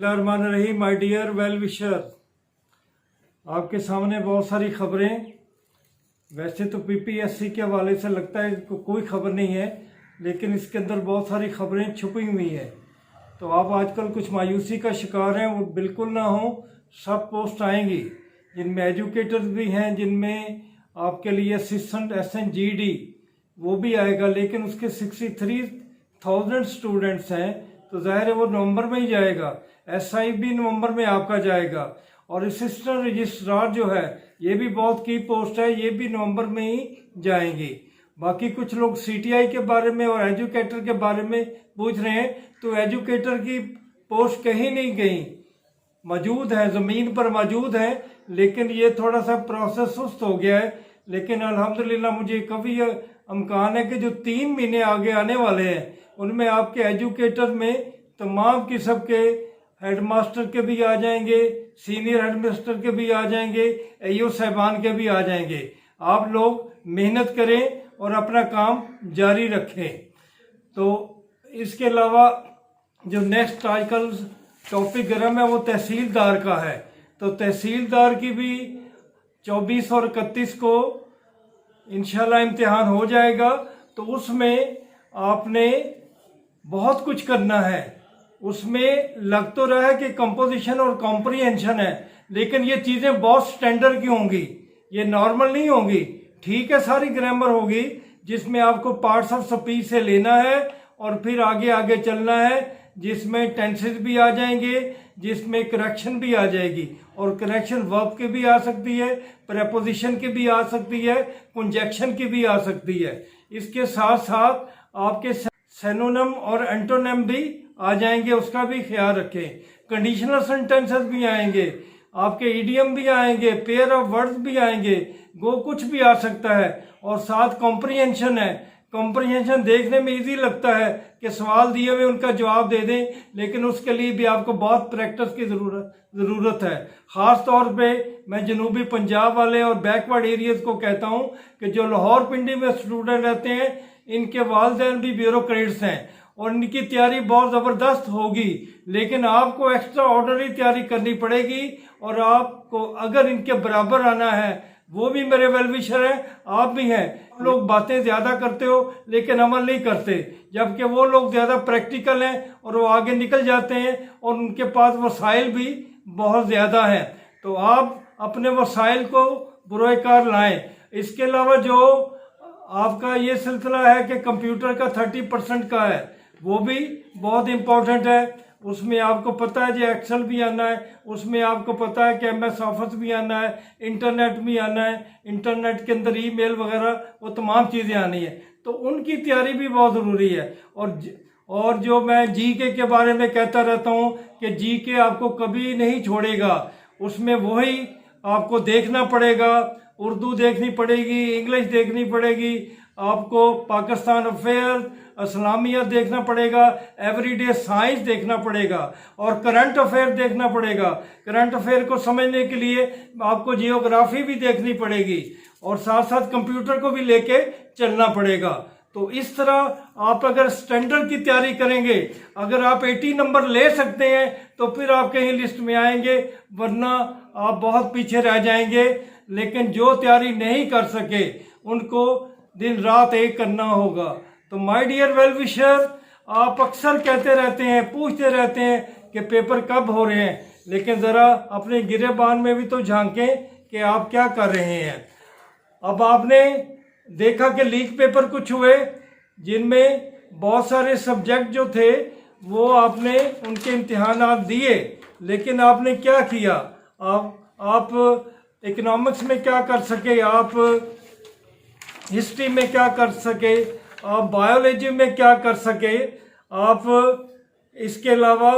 रही my dear well wisher, आपके सामने बहुत सारी खबरें। वैसे तो पीपीएससी के हवाले से लगता है कि कोई खबर नहीं है, लेकिन इसके अंदर बहुत सारी खबरें छुपी हुई हैं। तो आप आजकल कुछ मायूसी का शिकार हैं, वो बिल्कुल ना हो। सब पोस्ट आएंगी जिनमें एजुकेटर्स भी हैं, जिनमें आपके लिए असिस्टेंट SNGD वो भी आएगा, लेकिन उसके 63,000 स्टूडेंट्स हैं, तो जाहिर है वो नवंबर में ही जाएगा। SI भी नवंबर में आपका जाएगा, और असिस्टेंट रजिस्ट्रार जो है ये भी बहुत की पोस्ट है, ये भी नवंबर में ही जाएंगी। बाकी कुछ लोग CTI के बारे में और एजुकेटर के बारे में पूछ रहे हैं, तो एजुकेटर की पोस्ट कहीं नहीं गई, मौजूद है, ज़मीन पर मौजूद है, लेकिन ये थोड़ा सा प्रोसेस सुस्त हो गया है। लेकिन अल्हम्दुलिल्लाह मुझे कभी इम्कान है कि जो 3 महीने आगे आने वाले हैं उनमें आपके एजुकेटर में तमाम किस्म के हेडमास्टर के भी आ जाएंगे, सीनियर हेडमास्टर के भी आ जाएंगे, AO साहबान के भी आ जाएंगे। आप लोग मेहनत करें और अपना काम जारी रखें। तो इसके अलावा जो नेक्स्ट आजकल टॉपिक गर्म है वो तहसीलदार का है। तो तहसीलदार की भी 24 और 31 को इंशाल्लाह इम्तिहान हो जाएगा। तो उसमें आपने बहुत कुछ करना है। उसमें लग तो रहा है कि कंपोजिशन और कॉम्प्रिहेंशन है, लेकिन ये चीज़ें बहुत स्टैंडर्ड की होंगी, ये नॉर्मल नहीं होंगी। ठीक है, सारी ग्रामर होगी जिसमें आपको पार्ट्स ऑफ स्पीच से लेना है और फिर आगे आगे चलना है, जिसमें टेंसेस भी आ जाएंगे, जिसमें करेक्शन भी आ जाएगी। और करेक्शन वर्ब की भी आ सकती है, प्रेपोजिशन की भी आ सकती है, कंजक्शन की भी आ सकती है। इसके साथ साथ आपके सिनोनिम और एंटोनिम भी आ जाएंगे, उसका भी ख्याल रखें। कंडीशनल सेंटेंसेस भी आएंगे, आपके इडियम भी आएंगे, पेयर ऑफ वर्ड्स भी आएंगे, गो कुछ भी आ सकता है। और साथ कॉम्प्रिहेंशन है। कॉम्प्रिहेंशन देखने में इजी लगता है कि सवाल दिए हुए उनका जवाब दे दें, लेकिन उसके लिए भी आपको बहुत प्रैक्टिस की ज़रूरत है। ख़ास तौर पे मैं जनूबी पंजाब वाले और बैकवर्ड एरियाज़ को कहता हूँ कि जो लाहौर पिंडी में स्टूडेंट रहते हैं, इनके वालिदैन भी ब्यूरोक्रेट्स हैं और इनकी तैयारी बहुत ज़बरदस्त होगी, लेकिन आपको एक्स्ट्रा ऑर्डिनरी तैयारी करनी पड़ेगी। और आपको अगर इनके बराबर आना है, वो भी मेरे वेल विशर हैं, आप भी हैं। लोग बातें ज़्यादा करते हो लेकिन अमल नहीं करते, जबकि वो लोग ज़्यादा प्रैक्टिकल हैं और वो आगे निकल जाते हैं और उनके पास वसाइल भी बहुत ज़्यादा हैं। तो आप अपने वसाइल को बुरोकार लाएं। इसके अलावा जो आपका ये सिलसिला है कि कंप्यूटर का 30% का है, वो भी बहुत इम्पोर्टेंट है। उसमें आपको पता है जो एक्सेल भी आना है, उसमें आपको पता है कि MS ऑफिस भी आना है, इंटरनेट भी आना है, इंटरनेट के अंदर ईमेल वगैरह वो तमाम चीज़ें आनी है। तो उनकी तैयारी भी बहुत ज़रूरी है। और जो मैं GK के बारे में कहता रहता हूँ कि GK आपको कभी नहीं छोड़ेगा। उसमें वही आपको देखना पड़ेगा, उर्दू देखनी पड़ेगी, इंग्लिश देखनी पड़ेगी, आपको पाकिस्तान अफेयर, इस्लामिया देखना पड़ेगा, एवरीडे साइंस देखना पड़ेगा और करंट अफेयर देखना पड़ेगा। करंट अफेयर को समझने के लिए आपको जियोग्राफी भी देखनी पड़ेगी और साथ साथ कंप्यूटर को भी लेके चलना पड़ेगा। तो इस तरह आप अगर स्टैंडर्ड की तैयारी करेंगे, अगर आप 80 नंबर ले सकते हैं तो फिर आप कहीं लिस्ट में आएंगे, वरना आप बहुत पीछे रह जाएंगे। लेकिन जो तैयारी नहीं कर सके उनको दिन रात एक करना होगा। तो माय डियर वेल विशर, आप अक्सर कहते रहते हैं, पूछते रहते हैं कि पेपर कब हो रहे हैं, लेकिन ज़रा अपने गिरेबान में भी तो झांकें कि आप क्या कर रहे हैं। अब आपने देखा कि लीक पेपर कुछ हुए जिनमें बहुत सारे सब्जेक्ट जो थे वो आपने उनके इम्तिहानात दिए, लेकिन आपने क्या किया? आप इकोनॉमिक्स में क्या कर सके, आप हिस्ट्री में क्या कर सके, आप बायोलॉजी में क्या कर सके, आप इसके अलावा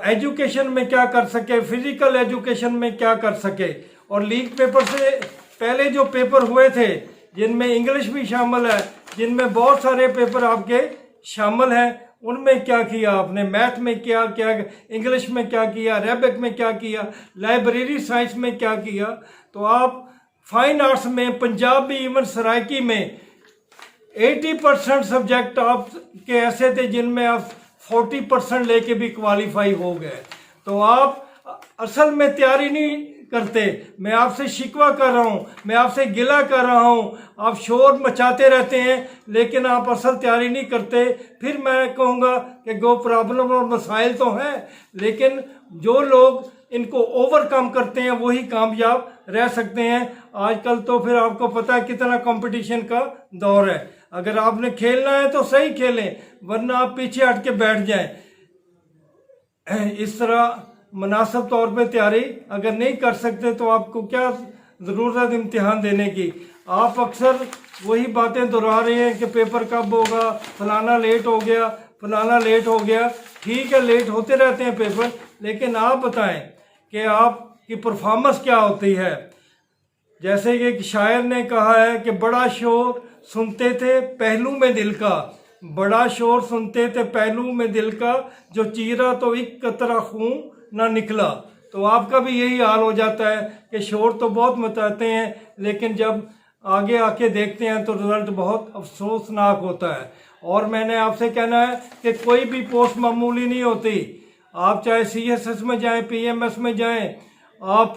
एजुकेशन में क्या कर सके, फिजिकल एजुकेशन में क्या कर सके। और लीक पेपर से पहले जो पेपर हुए थे जिनमें इंग्लिश भी शामिल है, जिनमें बहुत सारे पेपर आपके शामिल हैं, उनमें क्या किया आपने? मैथ में क्या किया, इंग्लिश में क्या किया, अरेबिक में क्या किया, लाइब्रेरी साइंस में क्या किया। तो आप फाइन आर्ट्स में, पंजाबी, इवन सराइकी में 80% सब्जेक्ट आपके ऐसे थे जिनमें आप 40% लेके भी क्वालिफाई हो गए। तो आप असल में तैयारी नहीं करते। मैं आपसे शिकवा कर रहा हूँ, मैं आपसे गिला कर रहा हूँ, आप शोर मचाते रहते हैं लेकिन आप असल तैयारी नहीं करते। फिर मैं कहूँगा कि गो प्रॉब्लम और मसाइल तो हैं, लेकिन जो लोग इनको ओवरकम करते हैं वही कामयाब रह सकते हैं। आजकल तो फिर आपको पता है कितना कंपटीशन का दौर है। अगर आपने खेलना है तो सही खेलें, वरना आप पीछे हट के बैठ जाएं। इस तरह मुनासिब तौर पे तैयारी अगर नहीं कर सकते तो आपको क्या ज़रूरत इम्तिहान देने की। आप अक्सर वही बातें दोहरा रहे हैं कि पेपर कब होगा, फलाना लेट हो गया, फलाना लेट हो गया। ठीक है, लेट होते रहते हैं पेपर, लेकिन आप बताएं कि आपकी परफॉर्मेंस क्या होती है। जैसे कि एक शायर ने कहा है कि बड़ा शोर सुनते थे पहलू में दिल का, बड़ा शोर सुनते थे पहलू में दिल का, जो चीरा तो एक कतरा खून ना निकला। तो आपका भी यही हाल हो जाता है कि शोर तो बहुत मचाते हैं, लेकिन जब आगे आके देखते हैं तो रिजल्ट बहुत अफसोसनाक होता है। और मैंने आपसे कहना है कि कोई भी पोस्ट मामूली नहीं होती। आप चाहे CSS में जाएं, PMS में जाएं, आप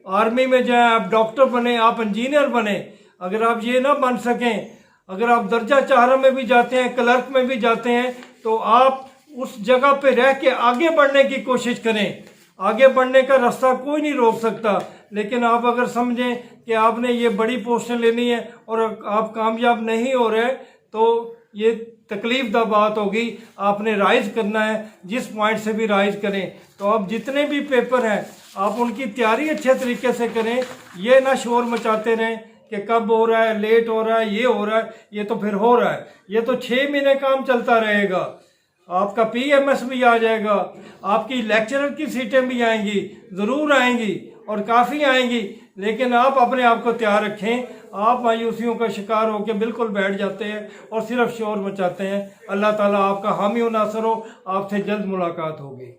आर्मी में जाएं, आप डॉक्टर बने, आप इंजीनियर बने, अगर आप ये ना बन सकें, अगर आप दर्जा 4 में भी जाते हैं, क्लर्क में भी जाते हैं, तो आप उस जगह पे रह के आगे बढ़ने की कोशिश करें। आगे बढ़ने का रास्ता कोई नहीं रोक सकता, लेकिन आप अगर समझें कि आपने ये बड़ी पोस्टें लेनी है और आप कामयाब नहीं हो रहे, तो ये तकलीफ दा बात होगी। आपने राइज करना है, जिस पॉइंट से भी राइज करें। तो आप जितने भी पेपर हैं आप उनकी तैयारी अच्छे तरीके से करें। ये ना शोर मचाते रहें कि कब हो रहा है, लेट हो रहा है, ये हो रहा है, ये तो फिर हो रहा है। ये तो 6 महीने काम चलता रहेगा। आपका PMS भी आ जाएगा, आपकी लेक्चरर की सीटें भी आएंगी, ज़रूर आएंगी और काफ़ी आएंगी, लेकिन आप अपने आप को तैयार रखें। आप मायूसियों का शिकार होकर बिल्कुल बैठ जाते हैं और सिर्फ शोर मचाते हैं। अल्लाह ताला आपका हामी और नासर हो। आपसे जल्द मुलाकात होगी।